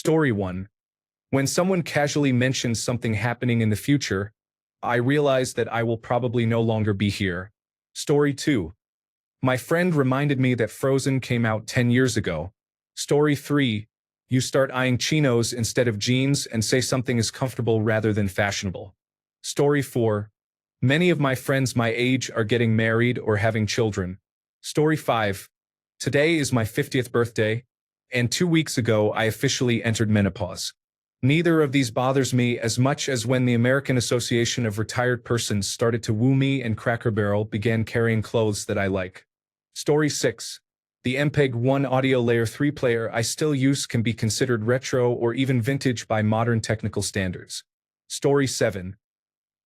Story 1. When someone casually mentions something happening in the future, I realize that I will probably no longer be here. Story 2. My friend reminded me that Frozen came out 10 years ago. Story 3. You start eyeing chinos instead of jeans and say something is comfortable rather than fashionable. Story 4. Many of my friends my age are getting married or having children. Story 5. Today is my 50th birthday, and 2 weeks ago I officially entered menopause. Neither of these bothers me as much as when the American Association of Retired Persons started to woo me and Cracker Barrel began carrying clothes that I like. Story 6. The MPEG-1 audio layer 3 player I still use can be considered retro or even vintage by modern technical standards. Story 7.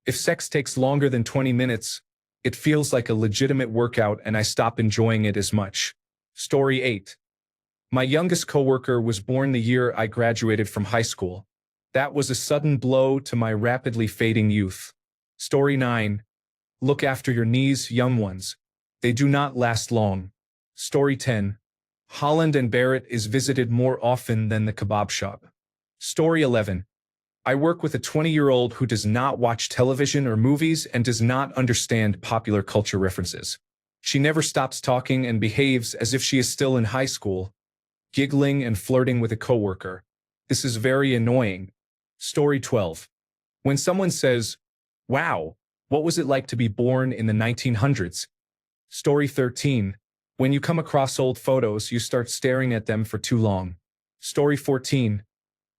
If sex takes longer than 20 minutes, it feels like a legitimate workout and I stop enjoying it as much. Story 8. My youngest coworker was born the year I graduated from high school. That was a sudden blow to my rapidly fading youth. Story 9. Look after your knees, young ones. They do not last long. Story 10. Holland and Barrett is visited more often than the kebab shop. Story 11. I work with a 20-year-old who does not watch television or movies and does not understand popular culture references. She never stops talking and behaves as if she is still in high school, giggling and flirting with a coworker. This is very annoying. Story 12. When someone says, "Wow, what was it like to be born in the 1900s?" Story 13. When you come across old photos, you start staring at them for too long. Story 14.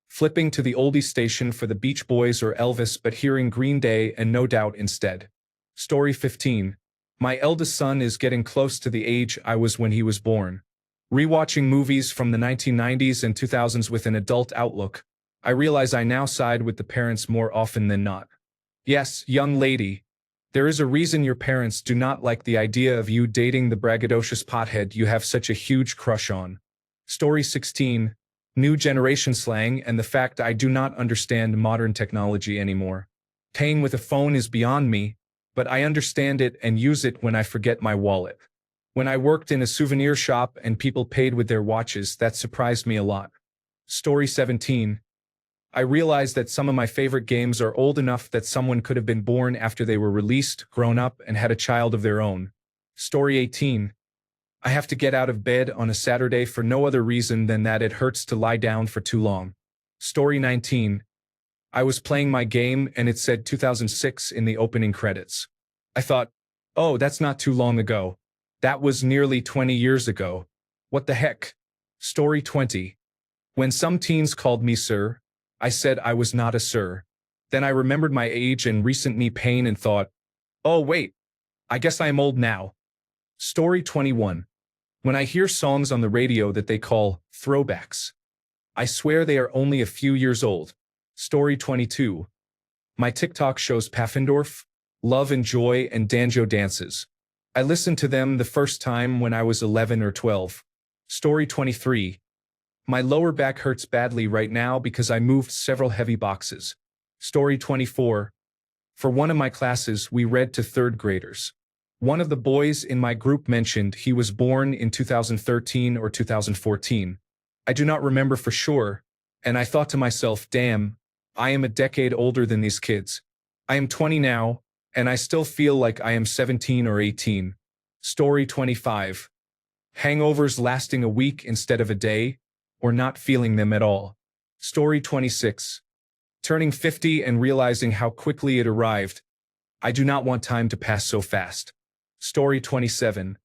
Flipping to the oldies station for the Beach Boys or Elvis but hearing Green Day and No Doubt instead. Story 15. My eldest son is getting close to the age I was when he was born. Rewatching movies from the 1990s and 2000s with an adult outlook, I realize I now side with the parents more often than not. Yes, young lady, there is a reason your parents do not like the idea of you dating the braggadocious pothead you have such a huge crush on. Story 16. New generation slang and the fact I do not understand modern technology anymore. Paying with a phone is beyond me, but I understand it and use it when I forget my wallet. When I worked in a souvenir shop and people paid with their watches, that surprised me a lot. Story 17. I realized that some of my favorite games are old enough that someone could have been born after they were released, grown up, and had a child of their own. Story 18. I have to get out of bed on a Saturday for no other reason than that it hurts to lie down for too long. Story 19. I was playing my game and it said 2006 in the opening credits. I thought, oh, that's not too long ago. That was nearly 20 years ago. What the heck? Story 20. When some teens called me sir, I said I was not a sir. Then I remembered my age and recent knee pain and thought, oh wait, I guess I am old now. Story 21. When I hear songs on the radio that they call throwbacks, I swear they are only a few years old. Story 22. My TikTok shows Pfaffendorf, Love and Joy, and Danjo dances. I listened to them the first time when I was 11 or 12. Story 23. My lower back hurts badly right now because I moved several heavy boxes. Story 24. For one of my classes, we read to third graders. One of the boys in my group mentioned he was born in 2013 or 2014. I do not remember for sure, and I thought to myself, damn, I am a decade older than these kids. I am 20 now, and I still feel like I am 17 or 18. Story 25. Hangovers lasting a week instead of a day, or not feeling them at all. Story 26. Turning 50 and realizing how quickly it arrived. I do not want time to pass so fast. Story 27.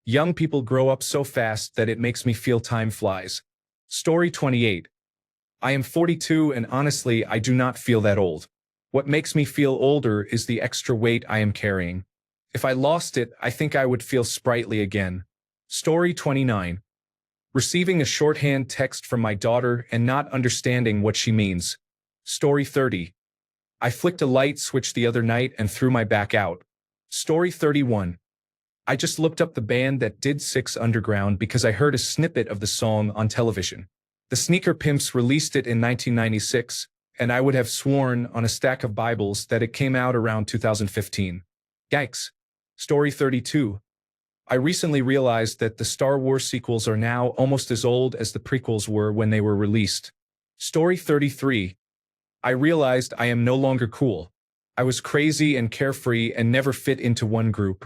Young people grow up so fast that it makes me feel time flies. Story 28. I am 42 and honestly I do not feel that old. What makes me feel older is the extra weight I am carrying. If I lost it, I think I would feel sprightly again. Story 29. Receiving a shorthand text from my daughter and not understanding what she means. Story 30. I flicked a light switch the other night and threw my back out. Story 31. I just looked up the band that did Six Underground because I heard a snippet of the song on television. The Sneaker Pimps released it in 1996, and I would have sworn on a stack of Bibles that it came out around 2015. Yikes. Story 32. I recently realized that the Star Wars sequels are now almost as old as the prequels were when they were released. Story 33. I realized I am no longer cool. I was crazy and carefree and never fit into one group.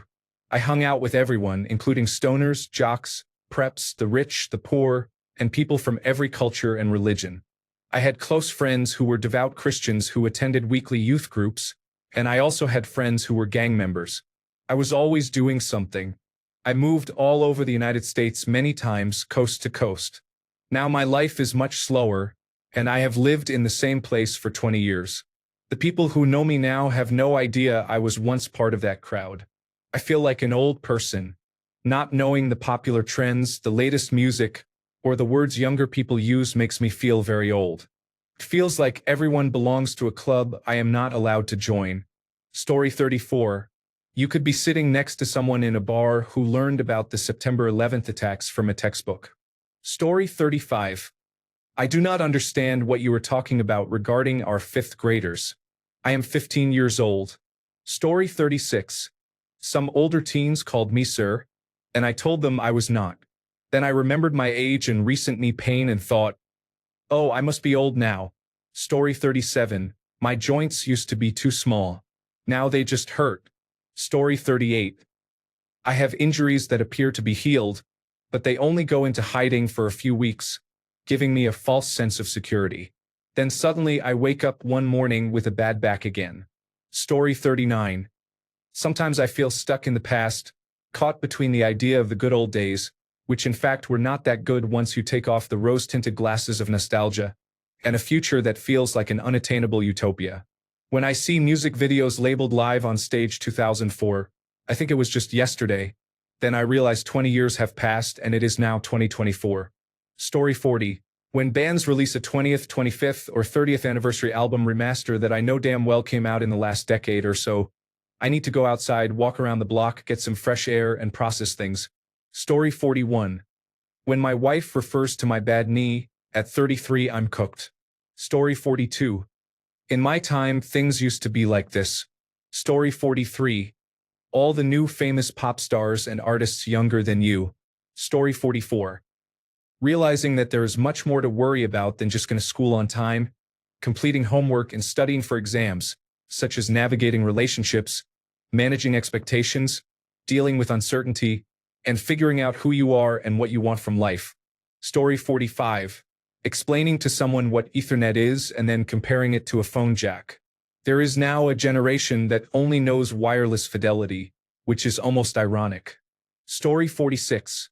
I hung out with everyone, including stoners, jocks, preps, the rich, the poor, and people from every culture and religion. I had close friends who were devout Christians who attended weekly youth groups, and I also had friends who were gang members. I was always doing something. I moved all over the United States many times, coast to coast. Now my life is much slower, and I have lived in the same place for 20 years. The people who know me now have no idea I was once part of that crowd. I feel like an old person, not knowing the popular trends, the latest music, or the words younger people use makes me feel very old. It feels like everyone belongs to a club I am not allowed to join. Story 34. You could be sitting next to someone in a bar who learned about the September 11th attacks from a textbook. Story 35. I do not understand what you were talking about regarding our fifth graders. I am 15 years old. Story 36. Some older teens called me sir, and I told them I was not. Then I remembered my age and recent knee pain and thought, oh, I must be old now. Story 37. My joints used to be too small. Now they just hurt. Story 38. I have injuries that appear to be healed, but they only go into hiding for a few weeks, giving me a false sense of security. Then suddenly I wake up one morning with a bad back again. Story 39. Sometimes I feel stuck in the past, caught between the idea of the good old days, which in fact were not that good once you take off the rose-tinted glasses of nostalgia, and a future that feels like an unattainable utopia. When I see music videos labeled Live on Stage 2004, I think it was just yesterday. Then I realize 20 years have passed and it is now 2024. Story 40. When bands release a 20th, 25th, or 30th anniversary album remaster that I know damn well came out in the last decade or so, I need to go outside, walk around the block, get some fresh air, and process things. Story 41. When my wife refers to my bad knee, at 33 I'm cooked. Story 42. In my time, things used to be like this. Story 43. All the new famous pop stars and artists younger than you. Story 44. Realizing that there is much more to worry about than just going to school on time, completing homework and studying for exams, such as navigating relationships, managing expectations, dealing with uncertainty, and figuring out who you are and what you want from life. Story 45. Explaining to someone what Ethernet is and then comparing it to a phone jack. There is now a generation that only knows wireless fidelity, which is almost ironic. Story 46.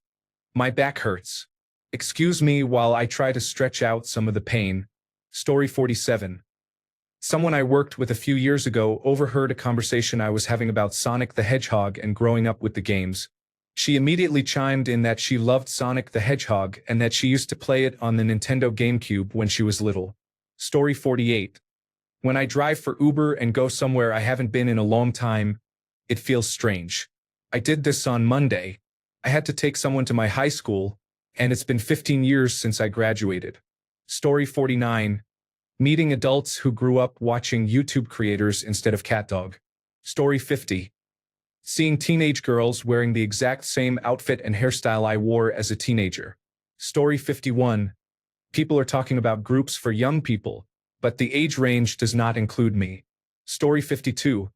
My back hurts. Excuse me while I try to stretch out some of the pain. Story 47. Someone I worked with a few years ago overheard a conversation I was having about Sonic the Hedgehog and growing up with the games. She immediately chimed in that she loved Sonic the Hedgehog and that she used to play it on the Nintendo GameCube when she was little. Story 48. When I drive for Uber and go somewhere I haven't been in a long time, it feels strange. I did this on Monday. I had to take someone to my high school, and it's been 15 years since I graduated. Story 49. Meeting adults who grew up watching YouTube creators instead of CatDog. Story 50. Seeing teenage girls wearing the exact same outfit and hairstyle I wore as a teenager. Story 51. People are talking about groups for young people, but the age range does not include me. Story 52.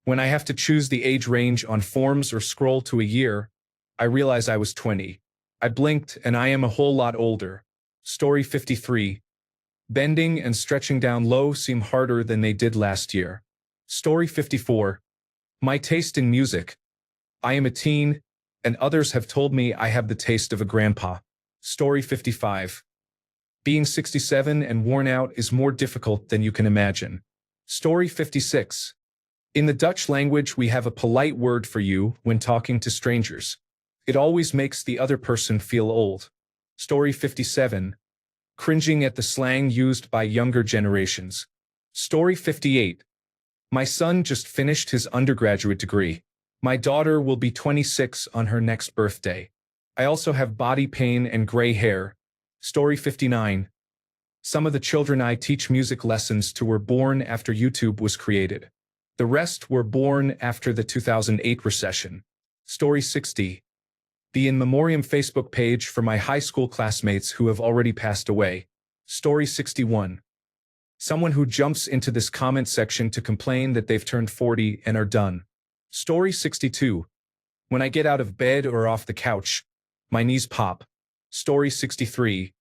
When I have to choose the age range on forms or scroll to a year, I realize I was 20. I blinked and I am a whole lot older. Story 53. Bending and stretching down low seem harder than they did last year. Story 54. My taste in music. I am a teen, and others have told me I have the taste of a grandpa. Story 55. Being 67 and worn out is more difficult than you can imagine. Story 56. In the Dutch language, we have a polite word for you when talking to strangers. It always makes the other person feel old. Story 57. Cringing at the slang used by younger generations. Story 58. My son just finished his undergraduate degree. My daughter will be 26 on her next birthday. I also have body pain and gray hair. Story 59. Some of the children I teach music lessons to were born after YouTube was created. The rest were born after the 2008 recession. Story 60. The in memoriam Facebook page for my high school classmates who have already passed away. Story 61. Someone who jumps into this comment section to complain that they've turned 40 and are done. Story 62. When I get out of bed or off the couch, my knees pop. Story 63.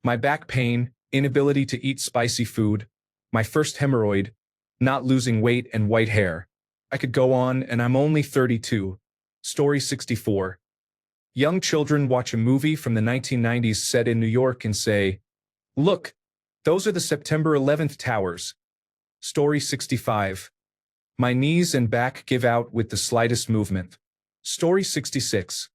My back pain, inability to eat spicy food, my first hemorrhoid, not losing weight and white hair. I could go on, and I'm only 32. Story 64. Young children watch a movie from the 1990s set in New York and say, "Look, those are the September 11th towers." Story 65. My knees and back give out with the slightest movement. Story 66.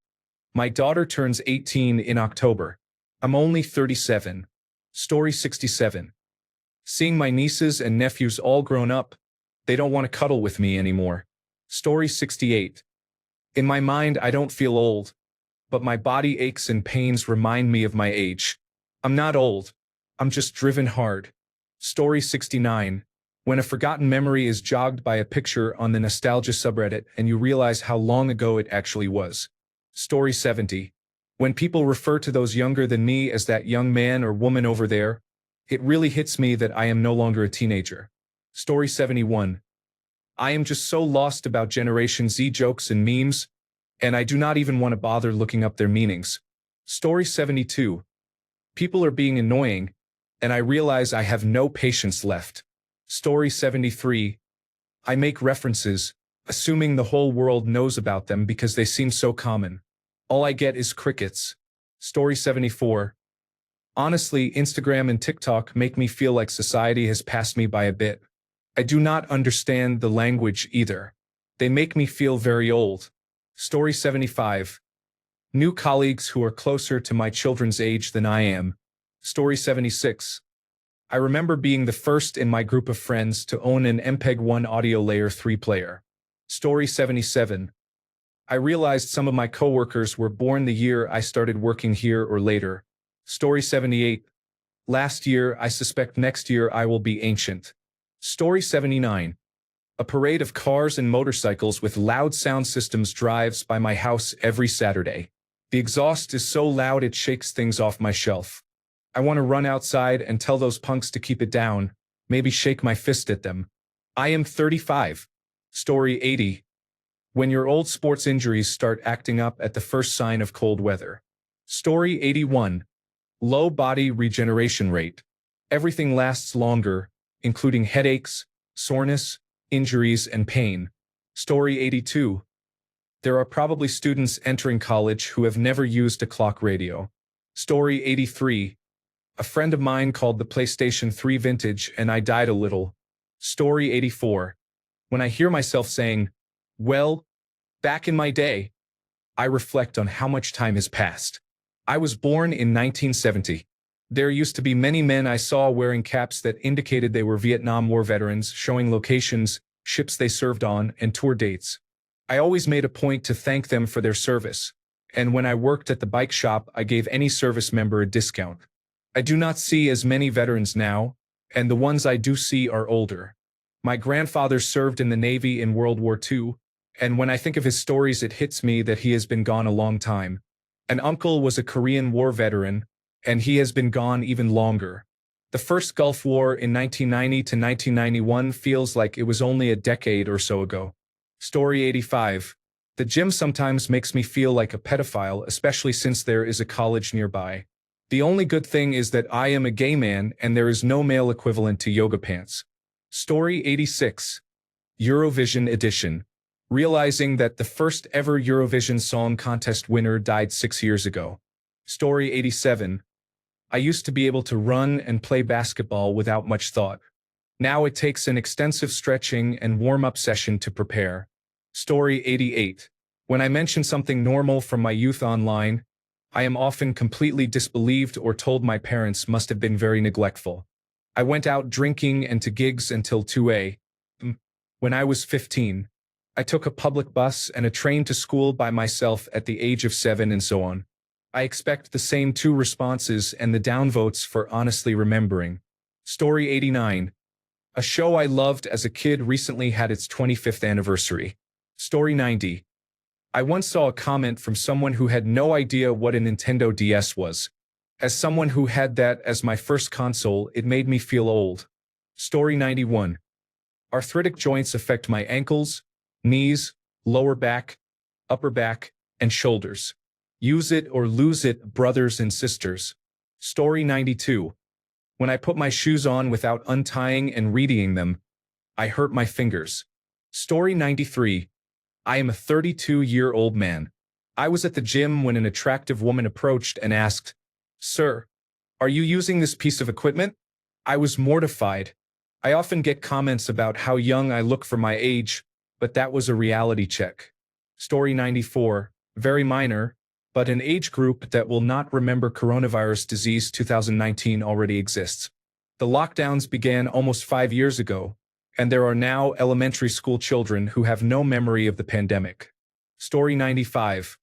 My daughter turns 18 in October. I'm only 37. Story 67. Seeing my nieces and nephews all grown up, they don't want to cuddle with me anymore. Story 68. In my mind, I don't feel old, but my body aches and pains remind me of my age. I'm not old. I'm just driven hard. Story 69. When a forgotten memory is jogged by a picture on the nostalgia subreddit and you realize how long ago it actually was. Story 70. When people refer to those younger than me as that young man or woman over there, it really hits me that I am no longer a teenager. Story 71. I am just so lost about Generation Z jokes and memes, and I do not even want to bother looking up their meanings. Story 72. People are being annoying, and I realize I have no patience left. Story 73. I make references, assuming the whole world knows about them because they seem so common. All I get is crickets. Story 74. Honestly, Instagram and TikTok make me feel like society has passed me by a bit. I do not understand the language either. They make me feel very old. Story 75. New colleagues who are closer to my children's age than I am. Story 76. I remember being the first in my group of friends to own an MPEG-1 audio layer 3 player. Story 77. I realized some of my coworkers were born the year I started working here or later. Story 78. Last year, I suspect next year I will be ancient. Story 79. A parade of cars and motorcycles with loud sound systems drives by my house every Saturday. The exhaust is so loud it shakes things off my shelf. I want to run outside and tell those punks to keep it down, maybe shake my fist at them. I am 35. Story 80. When your old sports injuries start acting up at the first sign of cold weather. Story 81. Low body regeneration rate. Everything lasts longer, including headaches, soreness, injuries, and pain. Story 82. There are probably students entering college who have never used a clock radio. Story 83. A friend of mine called the PlayStation 3 vintage and I died a little. Story 84. When I hear myself saying, "Well, back in my day," I reflect on how much time has passed. I was born in 1970. There used to be many men I saw wearing caps that indicated they were Vietnam War veterans, showing locations, ships they served on, and tour dates. I always made a point to thank them for their service, and when I worked at the bike shop, I gave any service member a discount. I do not see as many veterans now, and the ones I do see are older. My grandfather served in the Navy in World War II, and when I think of his stories it hits me that he has been gone a long time. An uncle was a Korean War veteran, and he has been gone even longer. The first Gulf War in 1990 to 1991 feels like it was only a decade or so ago. Story 85. The gym sometimes makes me feel like a pedophile, especially since there is a college nearby. The only good thing is that I am a gay man and there is no male equivalent to yoga pants. Story 86. Eurovision edition. Realizing that the first ever Eurovision Song Contest winner died 6 years ago. Story 87. I used to be able to run and play basketball without much thought. Now it takes an extensive stretching and warm-up session to prepare. Story 88. When I mention something normal from my youth online, I am often completely disbelieved or told my parents must have been very neglectful. I went out drinking and to gigs until 2 a.m. When I was 15. I took a public bus and a train to school by myself at the age of 7 and so on. I expect the same 2 responses and the downvotes for honestly remembering. Story 89. A show I loved as a kid recently had its 25th anniversary. Story 90. I once saw a comment from someone who had no idea what a Nintendo DS was. As someone who had that as my first console, it made me feel old. Story 91. Arthritic joints affect my ankles, knees, lower back, upper back, and shoulders. Use it or lose it, brothers and sisters. Story 92. When I put my shoes on without untying and readying them, I hurt my fingers. Story 93. I am a 32-year-old man. I was at the gym when an attractive woman approached and asked, "Sir, are you using this piece of equipment?" I was mortified. I often get comments about how young I look for my age, but that was a reality check. Story 94. Very minor, but an age group that will not remember coronavirus disease 2019 already exists. The lockdowns began almost 5 years ago, and there are now elementary school children who have no memory of the pandemic. Story 95.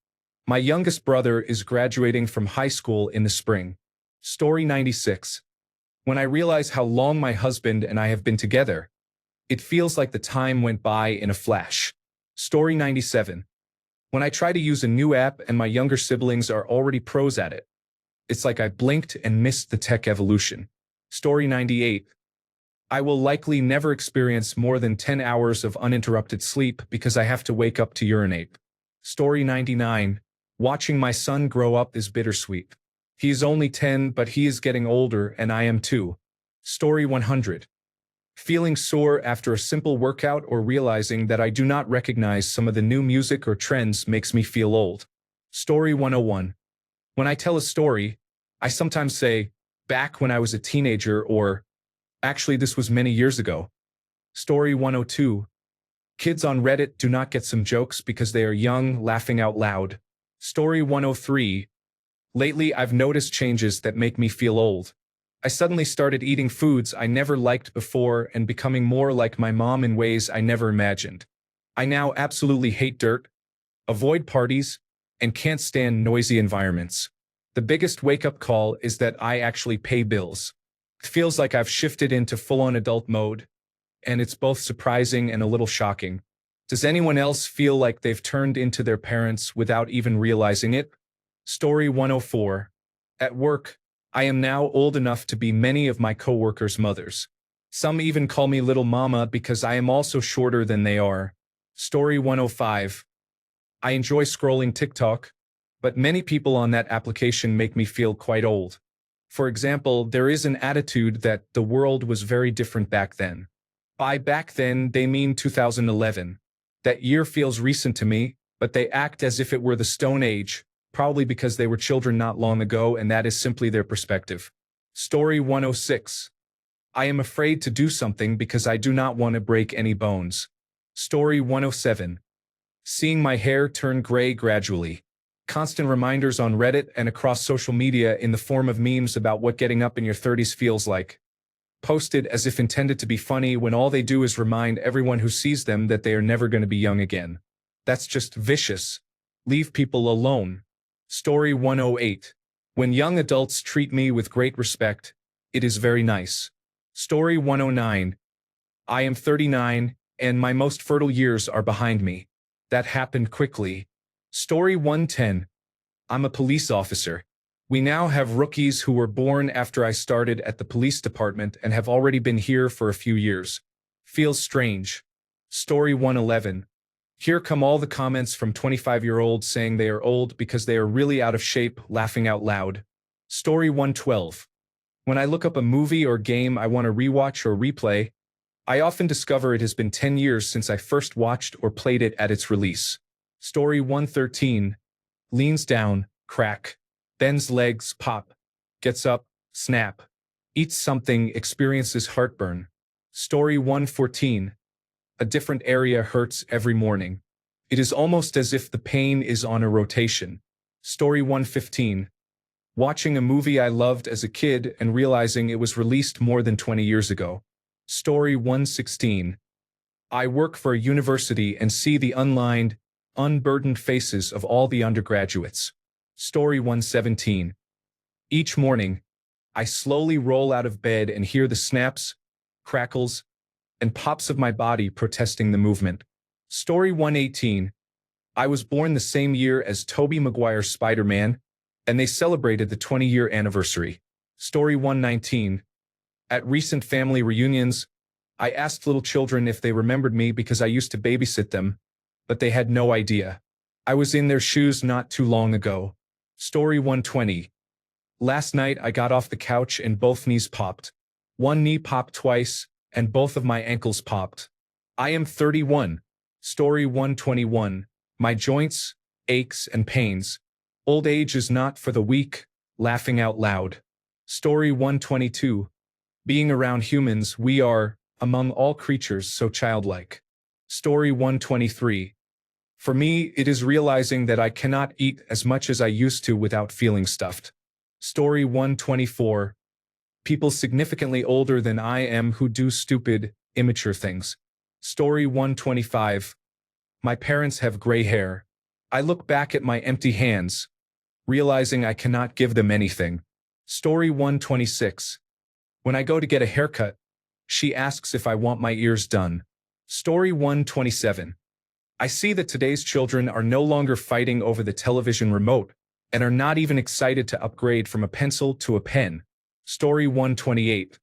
My youngest brother is graduating from high school in the spring. Story 96. When I realize how long my husband and I have been together, it feels like the time went by in a flash. Story 97. When I try to use a new app and my younger siblings are already pros at it, it's like I blinked and missed the tech evolution. Story 98. I will likely never experience more than 10 hours of uninterrupted sleep because I have to wake up to urinate. Story 99. Watching my son grow up is bittersweet. He is only 10, but he is getting older, and I am too. Story 100. Feeling sore after a simple workout or realizing that I do not recognize some of the new music or trends makes me feel old. Story 101. When I tell a story, I sometimes say, "Back when I was a teenager," or "Actually, this was many years ago." Story 102. Kids on Reddit do not get some jokes because they are young, laughing out loud. Story 103. Lately, I've noticed changes that make me feel old. I suddenly started eating foods I never liked before and becoming more like my mom in ways I never imagined. I now absolutely hate dirt, avoid parties, and can't stand noisy environments. The biggest wake-up call is that I actually pay bills. It feels like I've shifted into full-on adult mode, and it's both surprising and a little shocking. Does anyone else feel like they've turned into their parents without even realizing it? Story 104. At work, I am now old enough to be many of my coworkers' mothers. Some even call me Little Mama because I am also shorter than they are. Story 105. I enjoy scrolling TikTok, but many people on that application make me feel quite old. For example, there is an attitude that the world was very different back then. By back then, they mean 2011. That year feels recent to me, but they act as if it were the Stone Age, probably because they were children not long ago, and that is simply their perspective. Story 106. I am afraid to do something because I do not want to break any bones. Story 107. Seeing my hair turn gray gradually. Constant reminders on Reddit and across social media in the form of memes about what getting up in your 30s feels like. Posted as if intended to be funny when all they do is remind everyone who sees them that they are never going to be young again. That's just vicious. Leave people alone. Story 108. When young adults treat me with great respect, it is very nice. Story 109. I am 39, and my most fertile years are behind me. That happened quickly. Story 110. I'm a police officer. We now have rookies who were born after I started at the police department and have already been here for a few years. Feels strange. Story 111. Here come all the comments from 25-year-olds saying they are old because they are really out of shape, laughing out loud. Story 112. When I look up a movie or game I want to rewatch or replay, I often discover it has been 10 years since I first watched or played it at its release. Story 113. Leans down, crack. Bends legs, pop. Gets up, snap. Eats something, experiences heartburn. Story 114. A different area hurts every morning. It is almost as if the pain is on a rotation. Story 115. Watching a movie I loved as a kid and realizing it was released more than 20 years ago. Story 116. I work for a university and see the unlined, unburdened faces of all the undergraduates. Story 117. Each morning, I slowly roll out of bed and hear the snaps, crackles, and pops of my body protesting the movement. Story 118. I was born the same year as Tobey Maguire's Spider-Man, and they celebrated the 20-year anniversary. Story 119. At recent family reunions, I asked little children if they remembered me because I used to babysit them, but they had no idea. I was in their shoes not too long ago. Story 120. Last night I got off the couch and both knees popped. One knee popped twice, and both of my ankles popped. I am 31. Story 121. My joints, aches and pains. Old age is not for the weak, laughing out loud. Story 122. Being around humans, we are, among all creatures, so childlike. Story 123. For me, it is realizing that I cannot eat as much as I used to without feeling stuffed. Story 124. People significantly older than I am who do stupid, immature things. Story 125. My parents have gray hair. I look back at my empty hands, realizing I cannot give them anything. Story 126. When I go to get a haircut, she asks if I want my ears done. Story 127. I see that today's children are no longer fighting over the television remote and are not even excited to upgrade from a pencil to a pen. Story 128.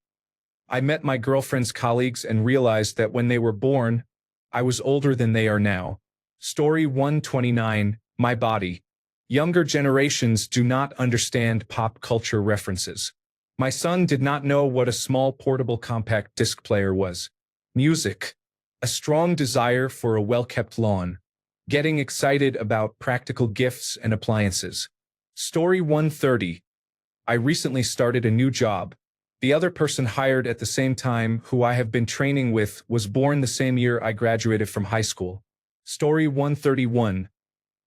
I met my girlfriend's colleagues and realized that when they were born, I was older than they are now. Story 129. My body. Younger generations do not understand pop culture references. My son did not know what a small portable compact disc player was. Music. A strong desire for a well-kept lawn. Getting excited about practical gifts and appliances. Story 130. I recently started a new job. The other person hired at the same time who I have been training with was born the same year I graduated from high school. Story 131.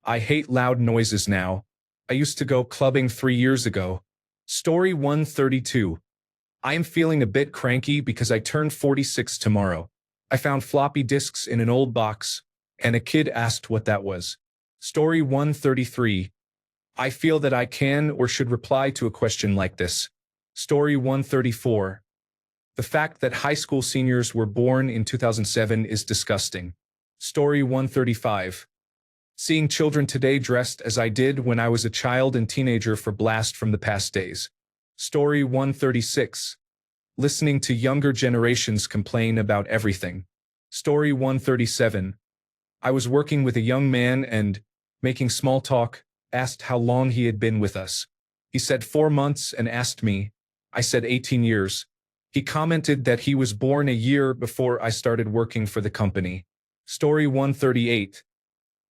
I hate loud noises now. I used to go clubbing 3 years ago. Story 132. I am feeling a bit cranky because I turn 46 tomorrow. I found floppy disks in an old box, and a kid asked what that was. Story 133. I feel that I can or should reply to a question like this. Story 134. The fact that high school seniors were born in 2007 is disgusting. Story 135. Seeing children today dressed as I did when I was a child and teenager for blast from the past days. Story 136. Listening to younger generations complain about everything. Story 137. I was working with a young man and, making small talk, asked how long he had been with us. He said 4 months and asked me. I said 18 years. He commented that he was born a year before I started working for the company. Story 138.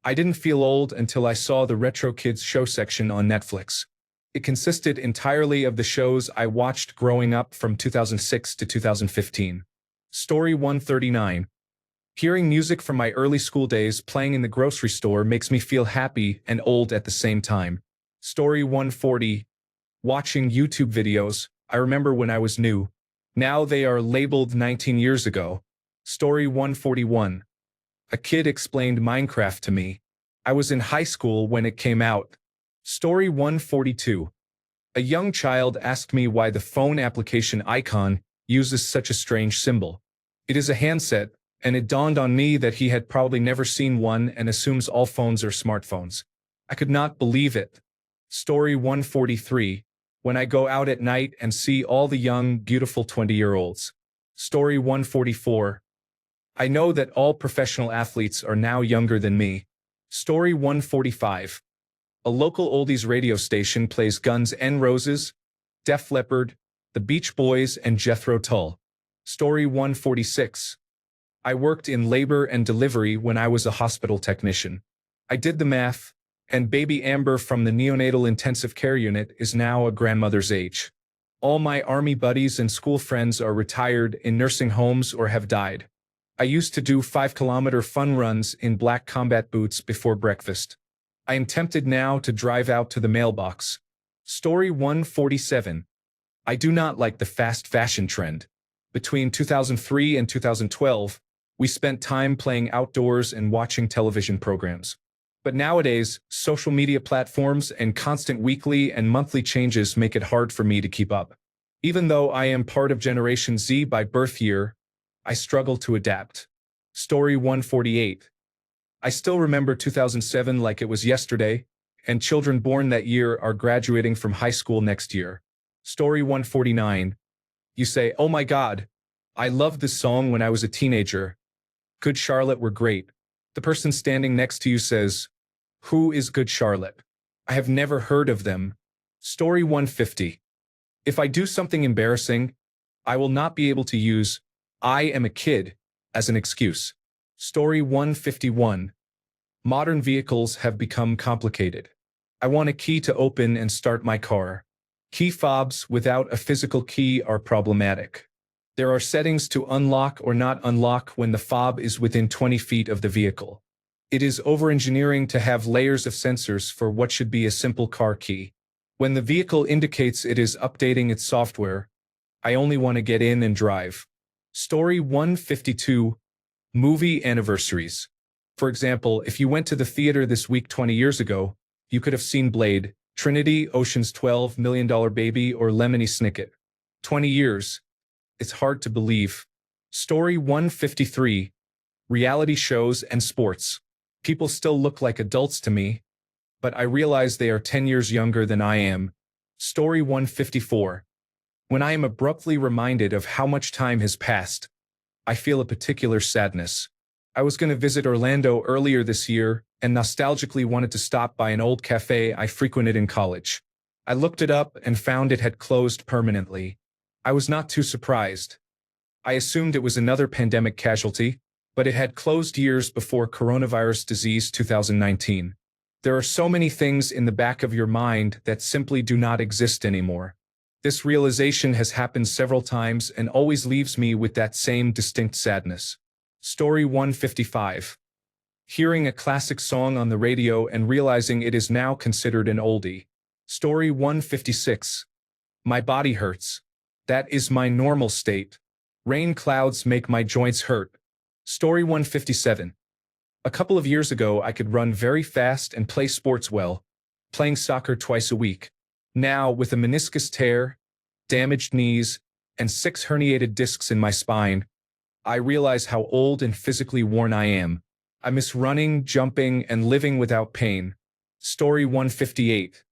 I didn't feel old until I saw the Retro Kids show section on Netflix. It consisted entirely of the shows I watched growing up from 2006 to 2015. Story 139. Hearing music from my early school days playing in the grocery store makes me feel happy and old at the same time. Story 140. Watching YouTube videos, I remember when I was new. Now they are labeled 19 years ago. Story 141. A kid explained Minecraft to me. I was in high school when it came out. Story 142. A young child asked me why the phone application icon uses such a strange symbol. It is a handset, and it dawned on me that he had probably never seen one and assumes all phones are smartphones. I could not believe it. Story 143. When I go out at night and see all the young, beautiful 20-year-olds. Story 144. I know that all professional athletes are now younger than me. Story 145. A local oldies radio station plays Guns N' Roses, Def Leppard, The Beach Boys, and Jethro Tull. Story 146. I worked in labor and delivery when I was a hospital technician. I did the math, and baby Amber from the neonatal intensive care unit is now a grandmother's age. All my army buddies and school friends are retired in nursing homes or have died. I used to do 5-kilometer fun runs in black combat boots before breakfast. I am tempted now to drive out to the mailbox. Story 147. I do not like the fast fashion trend. Between 2003 and 2012, we spent time playing outdoors and watching television programs. But nowadays, social media platforms and constant weekly and monthly changes make it hard for me to keep up. Even though I am part of Generation Z by birth year, I struggle to adapt. Story 148. I still remember 2007 like it was yesterday. and children born that year are graduating from high school next year. Story 149. You say, "Oh my God, I loved this song when I was a teenager. Good Charlotte were great." The person standing next to you says, "Who is Good Charlotte? I have never heard of them." Story 150. If I do something embarrassing, I will not be able to use "I am a kid" as an excuse. Story 151. Modern vehicles have become complicated. I want a key to open and start my car. Key fobs without a physical key are problematic. There are settings to unlock or not unlock when the fob is within 20 feet of the vehicle. It is over-engineering to have layers of sensors for what should be a simple car key. When the vehicle indicates it is updating its software, I only want to get in and drive. Story 152. Movie anniversaries. For example, if you went to the theater this week 20 years ago, you could have seen Blade, Trinity, Ocean's 12, $1 Million Baby, or Lemony Snicket. 20 years. It's hard to believe. Story 153. Reality shows and sports. People still look like adults to me, but I realize they are 10 years younger than I am. Story 154. When I am abruptly reminded of how much time has passed, I feel a particular sadness. I was going to visit Orlando earlier this year and nostalgically wanted to stop by an old cafe I frequented in college. I looked it up and found it had closed permanently. I was not too surprised. I assumed it was another pandemic casualty, but it had closed years before coronavirus disease 2019. There are so many things in the back of your mind that simply do not exist anymore. This realization has happened several times and always leaves me with that same distinct sadness. Story 155. Hearing a classic song on the radio and realizing it is now considered an oldie. Story 156. My body hurts. That is my normal state. Rain clouds make my joints hurt. Story 157. A couple of years ago, I could run very fast and play sports well, playing soccer twice a week. Now, with a meniscus tear, damaged knees, and 6 herniated discs in my spine, I realize how old and physically worn I am. I miss running, jumping, and living without pain. Story 158.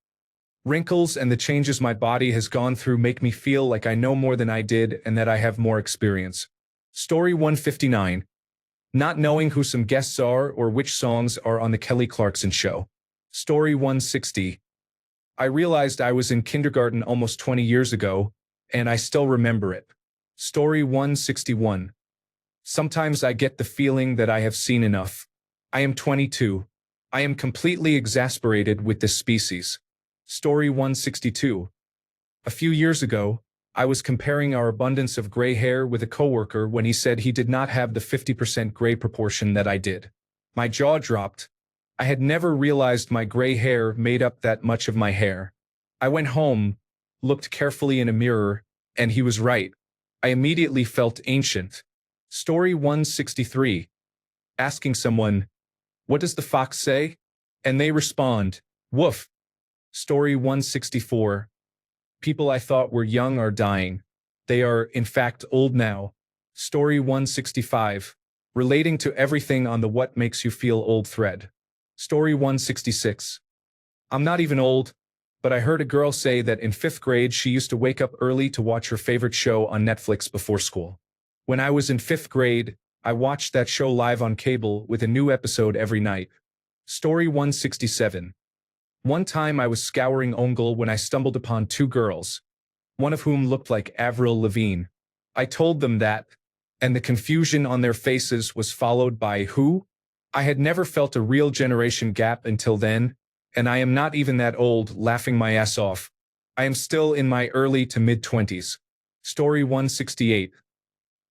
Wrinkles and the changes my body has gone through make me feel like I know more than I did and that I have more experience. Story 159. Not knowing who some guests are or which songs are on the Kelly Clarkson Show. Story 160. I realized I was in kindergarten almost 20 years ago, and I still remember it. Story 161. Sometimes I get the feeling that I have seen enough. I am 22. I am completely exasperated with this species. Story 162. A few years ago, I was comparing our abundance of gray hair with a coworker when he said he did not have the 50% gray proportion that I did. My jaw dropped. I had never realized my gray hair made up that much of my hair. I went home, looked carefully in a mirror, and he was right. I immediately felt ancient. Story 163. Asking someone, "What does the fox say?" And they respond, "Woof." Story 164. People I thought were young are dying. They are, in fact, old now. Story 165. Relating to everything on the what makes you feel old thread. Story 166. I'm not even old, but I heard a girl say that in 5th grade she used to wake up early to watch her favorite show on Netflix before school. When I was in 5th grade, I watched that show live on cable with a new episode every night. Story 167. One time I was scouring Ogle when I stumbled upon 2 girls, one of whom looked like Avril Lavigne. I told them that, and the confusion on their faces was followed by "Who?" I had never felt a real generation gap until then, and I am not even that old, laughing my ass off. I am still in my early to mid-20s. Story 168.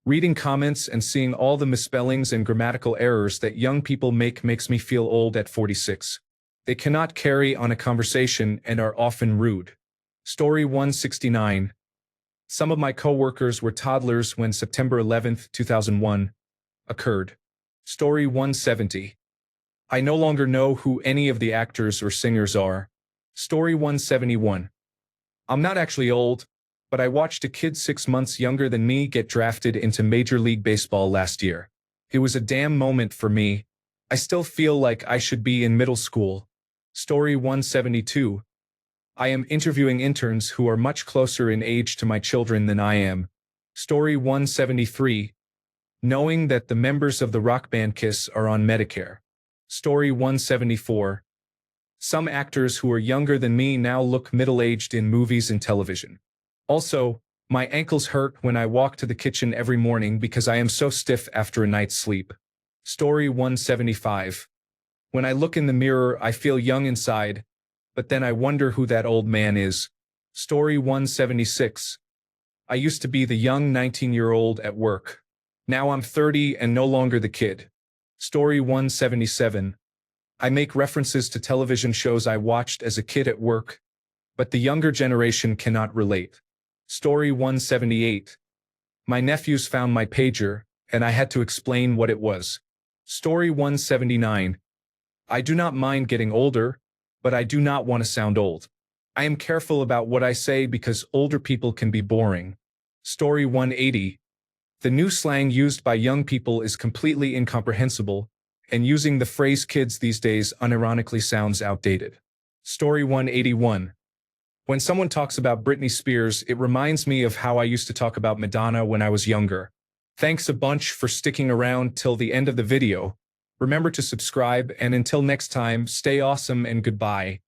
Reading comments and seeing all the misspellings and grammatical errors that young people make makes me feel old at 46. They cannot carry on a conversation and are often rude. Story 169. Some of my coworkers were toddlers when September 11, 2001, occurred. Story 170. I no longer know who any of the actors or singers are. Story 171. I'm not actually old, but I watched a kid 6 months younger than me get drafted into Major League Baseball last year. It was a damn moment for me. I still feel like I should be in middle school. Story 172. I am interviewing interns who are much closer in age to my children than I am. Story 173. Knowing that the members of the rock band Kiss are on Medicare. Story 174. Some actors who are younger than me now look middle-aged in movies and television. Also, my ankles hurt when I walk to the kitchen every morning because I am so stiff after a night's sleep. Story 175. When I look in the mirror, I feel young inside, but then I wonder who that old man is. Story 176. I used to be the young 19-year-old at work. Now I'm 30 and no longer the kid. Story 177. I make references to television shows I watched as a kid at work, but the younger generation cannot relate. Story 178. My nephews found my pager, and I had to explain what it was. Story 179. I do not mind getting older, but I do not want to sound old. I am careful about what I say because older people can be boring. Story 180. The new slang used by young people is completely incomprehensible, and using the phrase kids these days unironically sounds outdated. Story 181. When someone talks about Britney Spears, it reminds me of how I used to talk about Madonna when I was younger. Thanks a bunch for sticking around till the end of the video. Remember to subscribe, and until next time, stay awesome and goodbye.